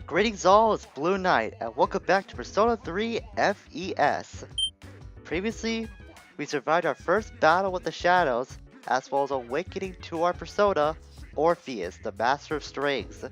Greetings all, it's Blue Knight, and welcome back to Persona 3 FES. Previously, we survived our first battle with the Shadows, as well as awakening to our persona, Orpheus, the Master of Strings.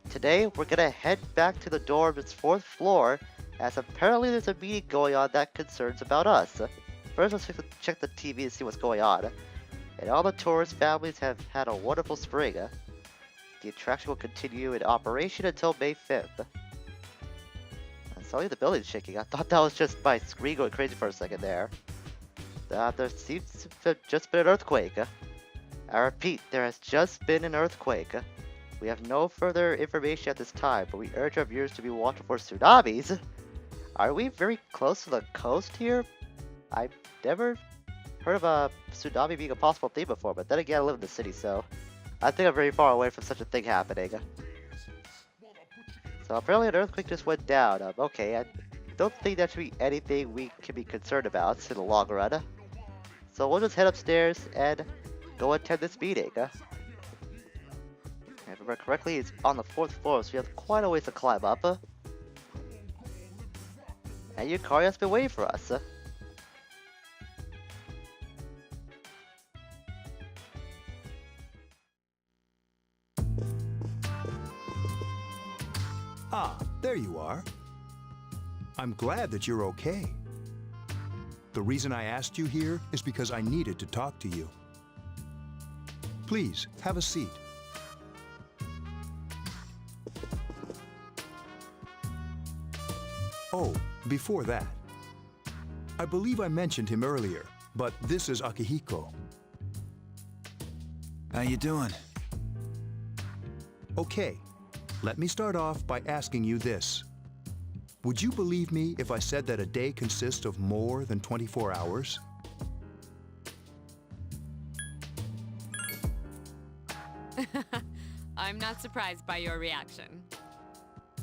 Today, we're gonna head back to the dorm's 4th floor, as apparently there's a meeting going on that concerns about us. First, let's check the TV and see what's going on. And all the tourist families have had a wonderful spring. The attraction will continue in operation until May 5th. Suddenly the building's shaking. I thought that was just my screen going crazy for a second there. There seems to have just been an earthquake. I repeat, there has just been an earthquake. We have no further information at this time, but we urge our viewers to be watchful for tsunamis. Are we very close to the coast here? I've never heard of a tsunami being a possible thing before, but then again I live in the city, so I think I'm very far away from such a thing happening. So apparently an earthquake just went down. Okay, I don't think that should be anything we can be concerned about in the long run. So we'll just head upstairs and go attend this meeting. If I remember correctly, it's on the 4th floor, so we have quite a ways to climb up. And Yukari has been waiting for us. Ah, there you are. I'm glad that you're okay. The reason I asked you here is because I needed to talk to you. Please, have a seat. Oh, before that, I believe I mentioned him earlier, but this is Akihiko. How you doing? Okay, let me start off by asking you this. Would you believe me if I said that a day consists of more than 24 hours? I'm not surprised by your reaction.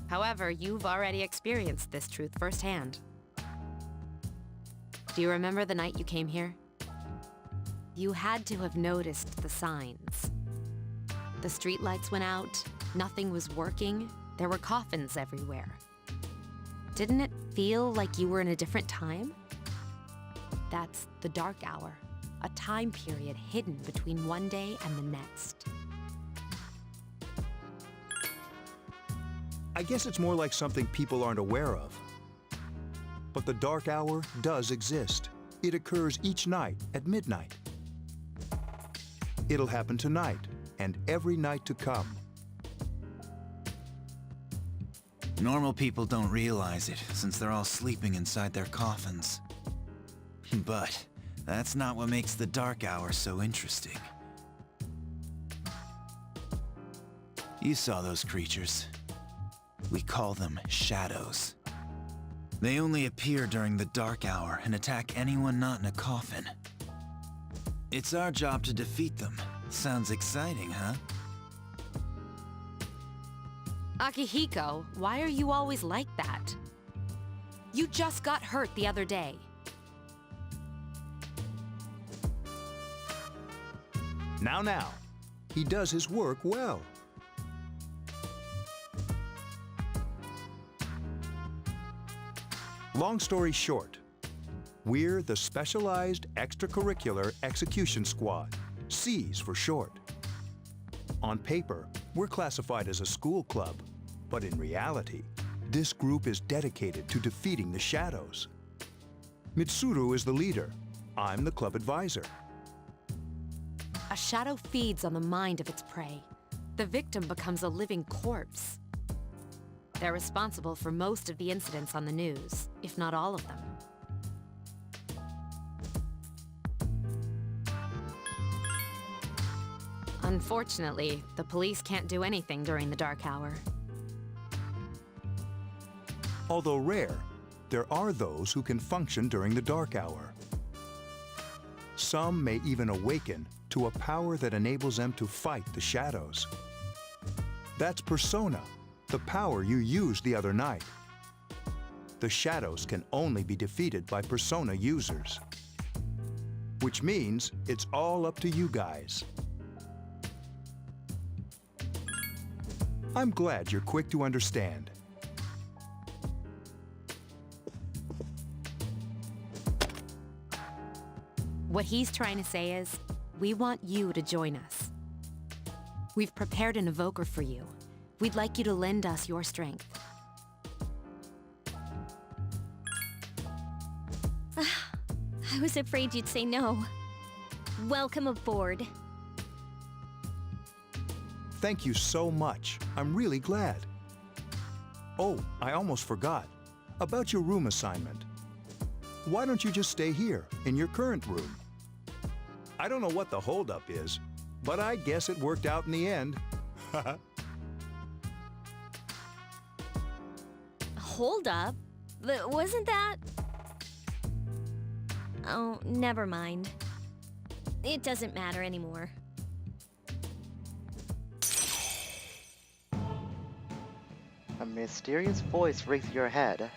However, you've already experienced this truth firsthand. Do you remember the night you came here? You had to have noticed the signs. The streetlights went out, nothing was working, there were coffins everywhere. Didn't it feel like you were in a different time? That's the dark hour, a time period hidden between one day and the next. I guess it's more like something people aren't aware of. But the dark hour does exist. It occurs each night at midnight. It'll happen tonight and every night to come. Normal people don't realize it, since they're all sleeping inside their coffins. But that's not what makes the dark hour so interesting. You saw those creatures. We call them shadows. They only appear during the dark hour and attack anyone not in a coffin. It's our job to defeat them. Sounds exciting, huh? Akihiko, why are you always like that? You just got hurt the other day. Now, he does his work well. Long story short, we're the Specialized Extracurricular Execution Squad, S.E.E.S for short. On paper, we're classified as a school club, but in reality, this group is dedicated to defeating the shadows. Mitsuru is the leader. I'm the club advisor. A shadow feeds on the mind of its prey. The victim becomes a living corpse. They're responsible for most of the incidents on the news, if not all of them. Unfortunately, the police can't do anything during the dark hour. Although rare, there are those who can function during the dark hour. Some may even awaken to a power that enables them to fight the shadows. That's Persona, the power you used the other night. The shadows can only be defeated by Persona users. Which means it's all up to you guys. I'm glad you're quick to understand. What he's trying to say is, we want you to join us. We've prepared an evoker for you. We'd like you to lend us your strength. I was afraid you'd say no. Welcome aboard. Thank you so much. I'm really glad. Oh, I almost forgot. About your room assignment. Why don't you just stay here, in your current room? I don't know what the holdup is, but I guess it worked out in the end. Hold up. But wasn't that... Oh, never mind. It doesn't matter anymore. A mysterious voice rings in your head.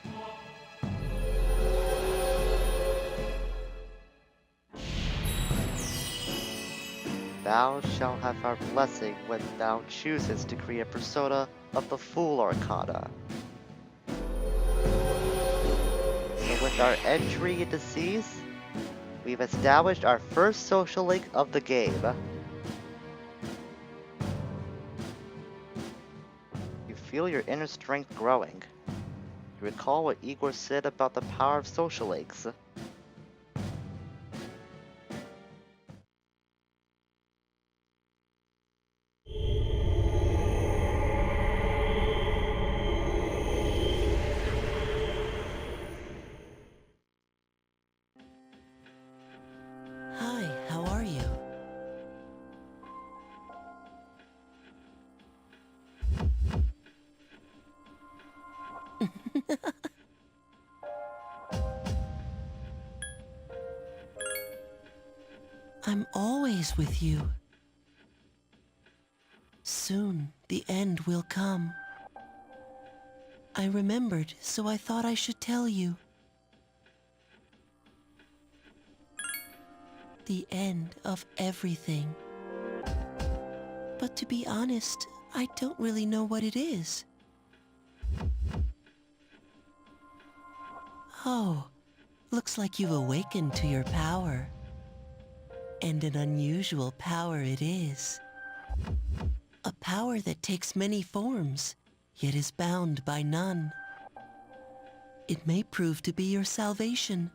Thou shalt have our blessing when thou choosest to create a persona of the Fool Arcana. So with our entry into S.E.E.S, we've established our first social link of the game. You feel your inner strength growing. You recall what Igor said about the power of social links. Hi, how are you? I'm always with you. Soon, the end will come. I remembered, so I thought I should tell you. The end of everything. But to be honest, I don't really know what it is. Oh, looks like you've awakened to your power. And an unusual power it is. A power that takes many forms, yet is bound by none. It may prove to be your salvation,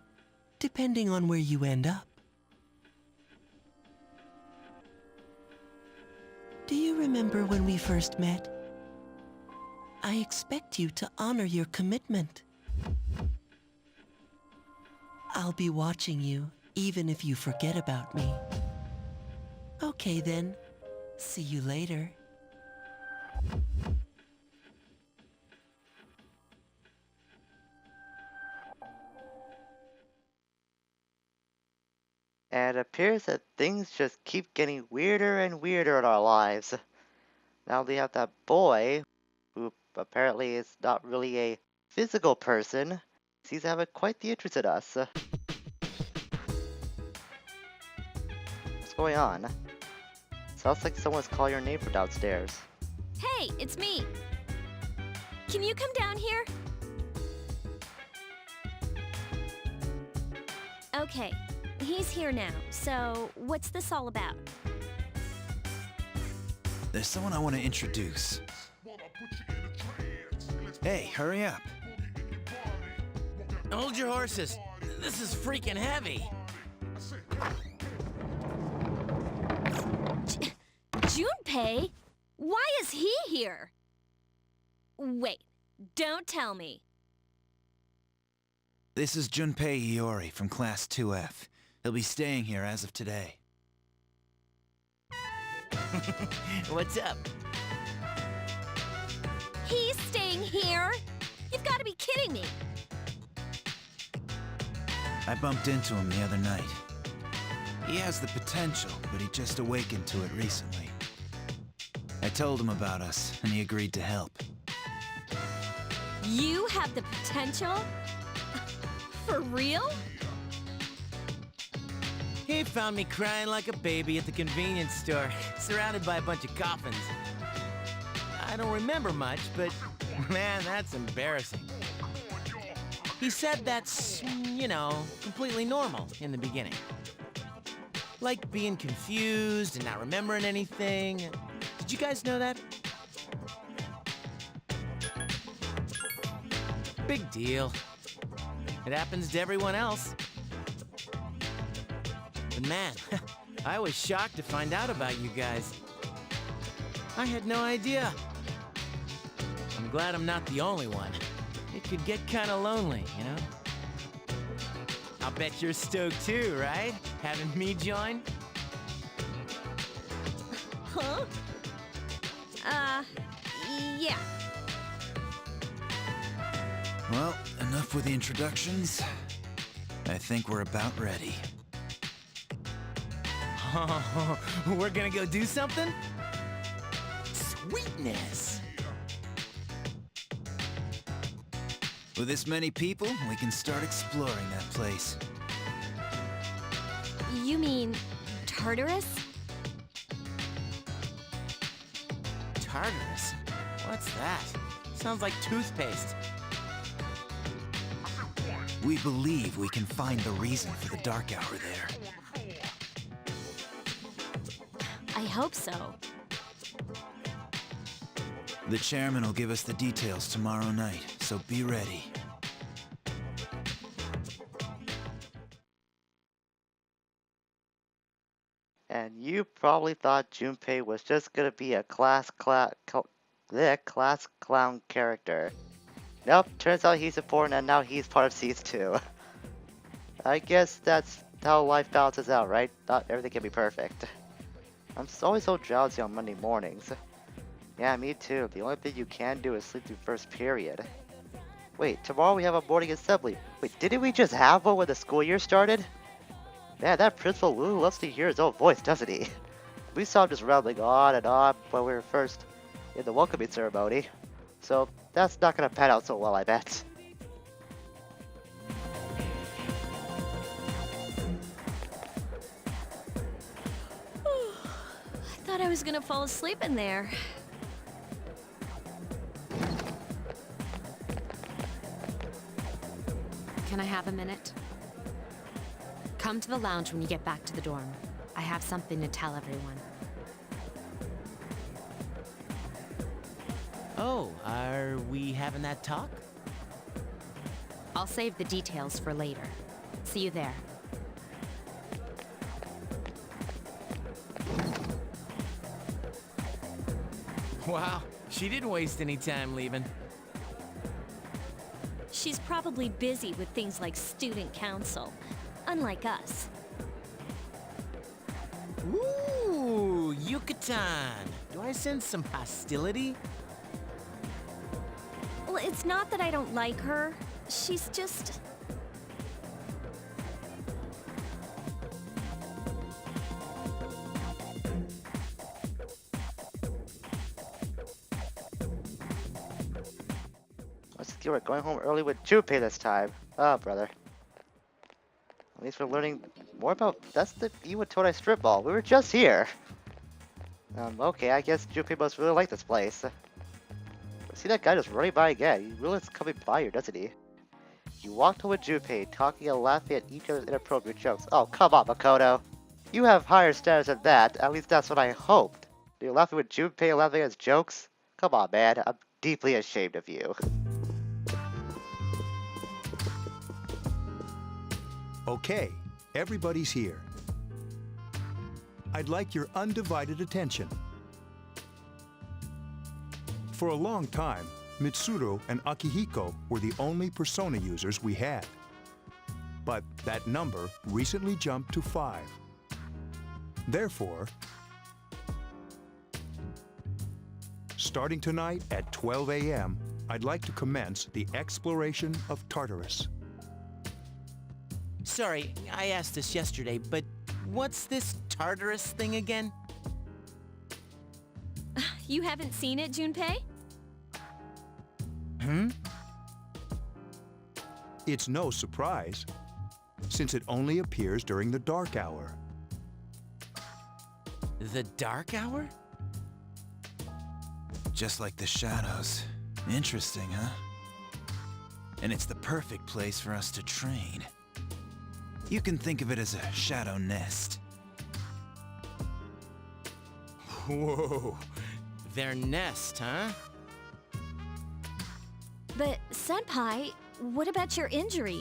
depending on where you end up. Do you remember when we first met? I expect you to honor your commitment. I'll be watching you, even if you forget about me. Okay then, see you later. And it appears that things just keep getting weirder and weirder in our lives. Now we have that boy, who apparently is not really a physical person, seems to have quite the interest in us. What's going on? Sounds like someone's calling your name from downstairs. Hey, it's me. Can you come down here? Okay, he's here now. So, what's this all about? There's someone I want to introduce. Hey, hurry up. Hold your horses. This is freaking heavy. Junpei? Why is he here? Wait, don't tell me. This is Junpei Iori from Class 2F. He'll be staying here as of today. What's up? He's staying here? You've got to be kidding me. I bumped into him the other night. He has the potential, but he just awakened to it recently. I told him about us, and he agreed to help. You have the potential? For real? He found me crying like a baby at the convenience store, surrounded by a bunch of coffins. I don't remember much, but man, that's embarrassing. He said that's, completely normal in the beginning. Like being confused and not remembering anything. Did you guys know that? Big deal. It happens to everyone else. But man, I was shocked to find out about you guys. I had no idea. I'm glad I'm not the only one. It could get kinda lonely, you know? I'll bet you're stoked too, right? Having me join? Huh? Yeah. Well, enough with the introductions. I think we're about ready. Oh, we're gonna go do something? Sweetness! With this many people, we can start exploring that place. You mean Tartarus? Tartarus? What's that? Sounds like toothpaste. We believe we can find the reason for the dark hour there. I hope so. The chairman will give us the details tomorrow night, so be ready. And you probably thought Junpei was just gonna be a class clown character. Nope, turns out he's important and now he's part of S.E.E.S too. I guess that's how life balances out, right? Not everything can be perfect. I'm always so drowsy on Monday mornings. Yeah, me too. The only thing you can do is sleep through first period. Wait, tomorrow we have a morning assembly. Wait, didn't we just have one when the school year started? Man, that Principal Wu loves to hear his own voice, doesn't he? We saw him just rambling on and on when we were first in the welcoming ceremony. So, that's not gonna pan out so well, I bet. I thought I was gonna fall asleep in there. Can I have a minute? Come to the lounge when you get back to the dorm. I have something to tell everyone. Oh, are we having that talk? I'll save the details for later. See you there. Wow, she didn't waste any time leaving. She's probably busy with things like student council, unlike us. Ooh, Yucatan. Do I sense some hostility? Well, it's not that I don't like her. She's just... Let's see, we're going home early with Junpei this time. Oh, brother. At least we're learning more about... That's the Iwatodai strip mall. We were just here. Okay, I guess Junpei must really like this place. See that guy just running by again. He really is coming by here, doesn't he? You walked home with Junpei, talking and laughing at each other's inappropriate jokes. Oh, come on, Makoto. You have higher standards than that. At least that's what I hoped. You're laughing with Junpei and laughing at his jokes? Come on, man. I'm deeply ashamed of you. Okay, everybody's here. I'd like your undivided attention. For a long time, Mitsuru and Akihiko were the only persona users we had. But that number recently jumped to 5. Therefore, starting tonight at 12 a.m., I'd like to commence the exploration of Tartarus. Sorry, I asked this yesterday, but what's this Tartarus thing again? You haven't seen it, Junpei? Hmm? It's no surprise, since it only appears during the dark hour. The dark hour? just like the shadows. Interesting, huh? And it's the perfect place for us to train. You can think of it as a shadow nest. Whoa. Their nest, huh? But, Senpai, what about your injury?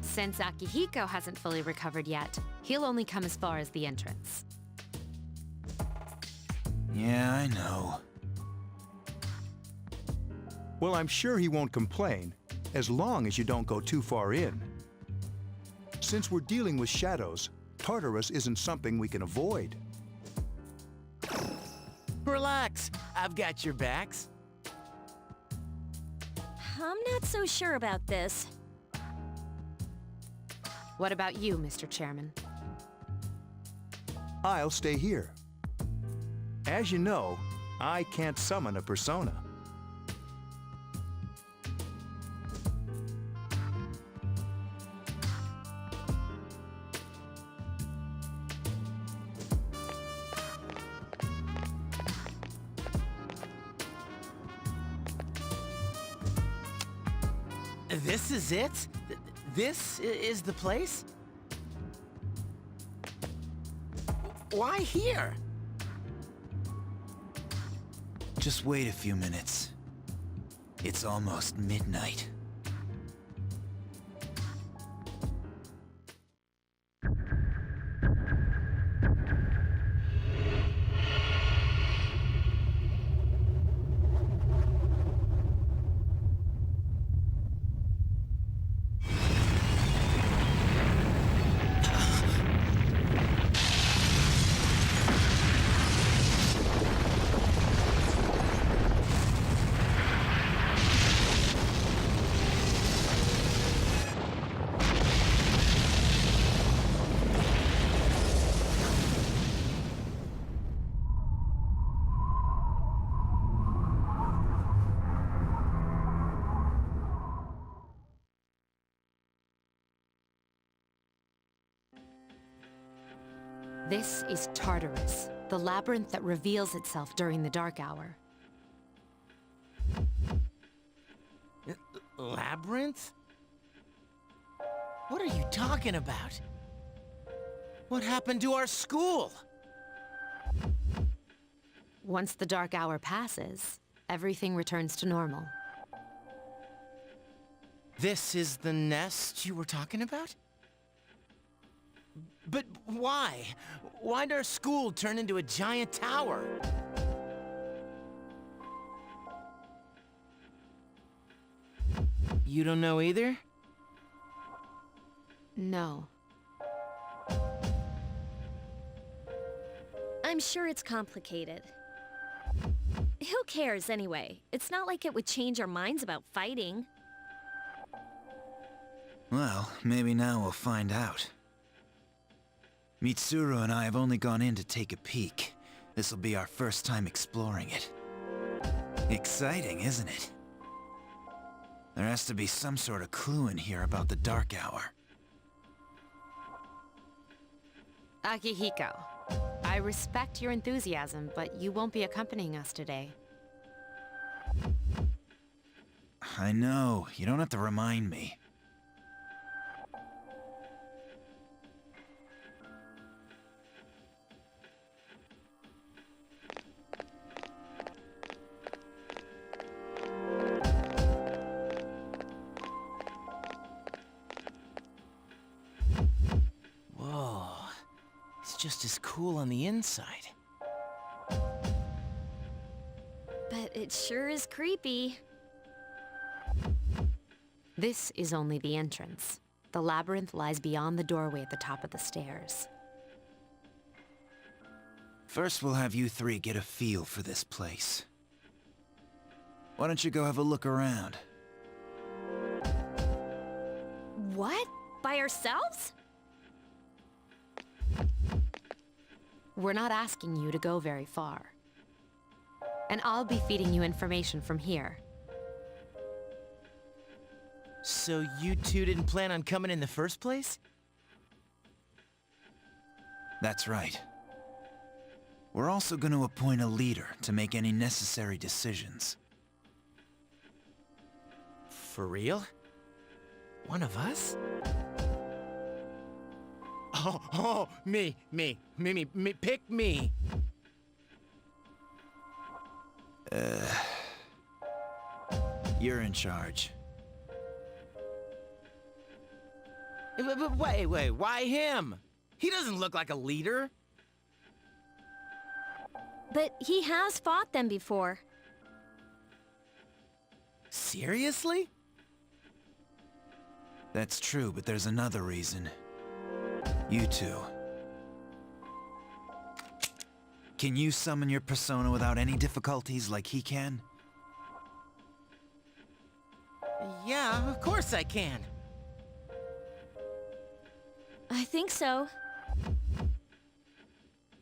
Since Akihiko hasn't fully recovered yet, he'll only come as far as the entrance. Yeah, I know. Well, I'm sure he won't complain, as long as you don't go too far in. Since we're dealing with shadows, Tartarus isn't something we can avoid. Relax, I've got your backs. I'm not so sure about this. What about you, Mr. Chairman? I'll stay here. As you know, I can't summon a persona. This is it? This is the place? Why here? Just wait a few minutes. It's almost midnight. This is Tartarus, the labyrinth that reveals itself during the dark hour. Labyrinth? What are you talking about? What happened to our school? Once the dark hour passes, everything returns to normal. This is the nest you were talking about? But why? Why'd our school turn into a giant tower? You don't know either? No. I'm sure it's complicated. Who cares anyway? It's not like it would change our minds about fighting. Well, maybe now we'll find out. Mitsuru and I have only gone in to take a peek. This'll be our first time exploring it. Exciting, isn't it? There has to be some sort of clue in here about the dark hour. Akihiko, I respect your enthusiasm, but you won't be accompanying us today. I know, you don't have to remind me. Whoa. It's just as cool on the inside. But it sure is creepy. This is only the entrance. The labyrinth lies beyond the doorway at the top of the stairs. First, we'll have you three get a feel for this place. Why don't you go have a look around? What? By ourselves? We're not asking you to go very far. And I'll be feeding you information from here. So you two didn't plan on coming in the first place? That's right. We're also going to appoint a leader to make any necessary decisions. For real? One of us? Oh, me, pick me. You're in charge. Wait, why him? He doesn't look like a leader. But he has fought them before. Seriously? That's true, but there's another reason. You two. Can you summon your persona without any difficulties like he can? Yeah, of course I can. I think so.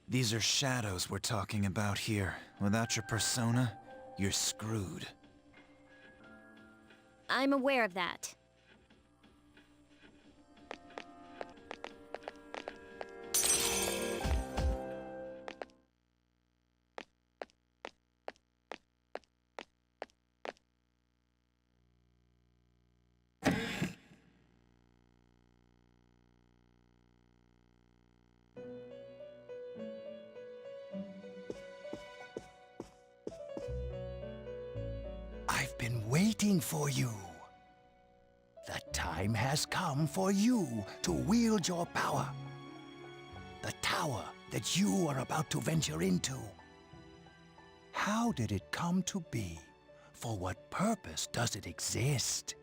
These are shadows we're talking about here. Without your persona, you're screwed. I'm aware of that. I've been waiting for you. The time has come for you to wield your power. The tower that you are about to venture into. How did it come to be? For what purpose does it exist?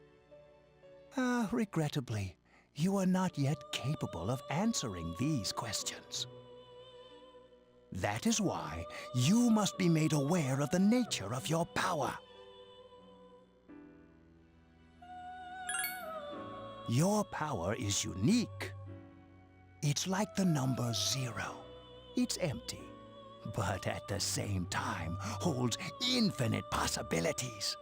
Regrettably, you are not yet capable of answering these questions. That is why you must be made aware of the nature of your power. Your power is unique. It's like the number 0. It's empty, but at the same time holds infinite possibilities.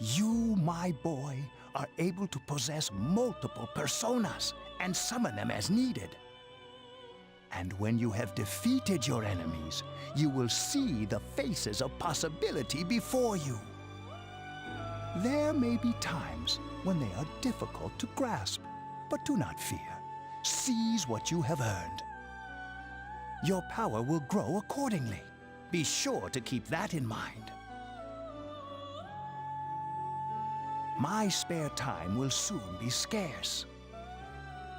You, my boy, are able to possess multiple personas and summon them as needed. And when you have defeated your enemies, you will see the faces of possibility before you. There may be times when they are difficult to grasp, but do not fear. Seize what you have earned. Your power will grow accordingly. Be sure to keep that in mind. My spare time will soon be scarce.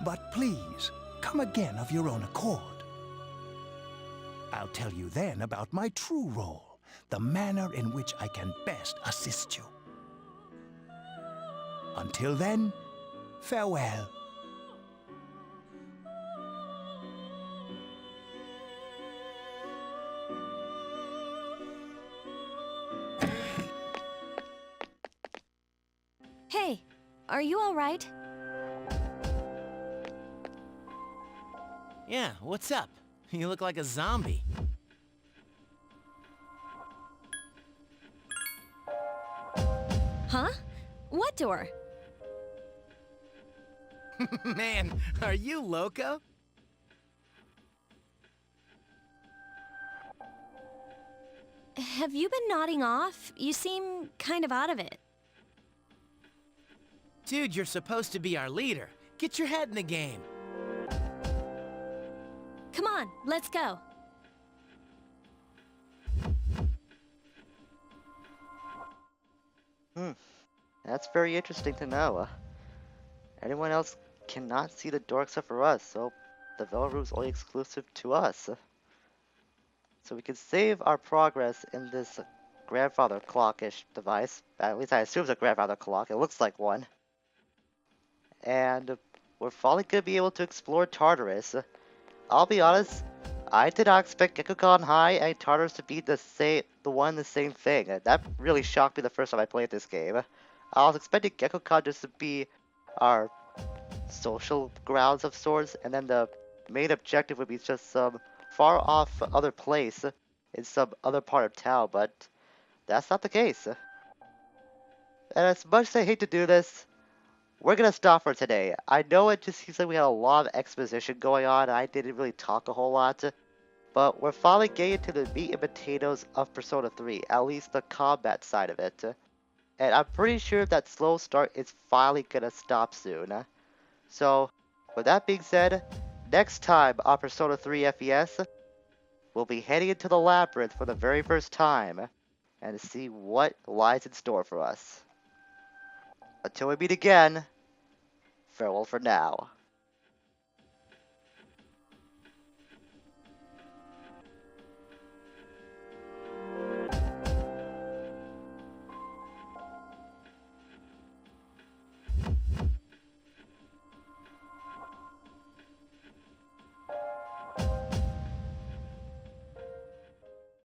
But please, come again of your own accord. I'll tell you then about my true role, the manner in which I can best assist you. Until then, farewell. Hey, are you all right? Yeah, what's up? You look like a zombie. Huh? What door? Man, are you loco? Have you been nodding off? You seem kind of out of it. Dude, you're supposed to be our leader. Get your head in the game. Come on, let's go. That's very interesting to know. Anyone else cannot see the door except for us, so the Veil Room is only exclusive to us. So we can save our progress in this grandfather clock-ish device. At least I assume it's a grandfather clock. It looks like one. And we're finally going to be able to explore Tartarus. I'll be honest, I did not expect Gekkokan High and Tartarus to be the same thing. That really shocked me the first time I played this game. I was expecting Gekkokan just to be our social grounds of sorts, and then the main objective would be just some far off other place in some other part of town, but that's not the case. And as much as I hate to do this, we're gonna stop for today. I know it just seems like we had a lot of exposition going on, and I didn't really talk a whole lot, but we're finally getting to the meat and potatoes of Persona 3, at least the combat side of it. And I'm pretty sure that slow start is finally gonna stop soon. So, with that being said, next time on Persona 3 FES, we'll be heading into the labyrinth for the very first time, and to see what lies in store for us. Until we meet again, farewell for now.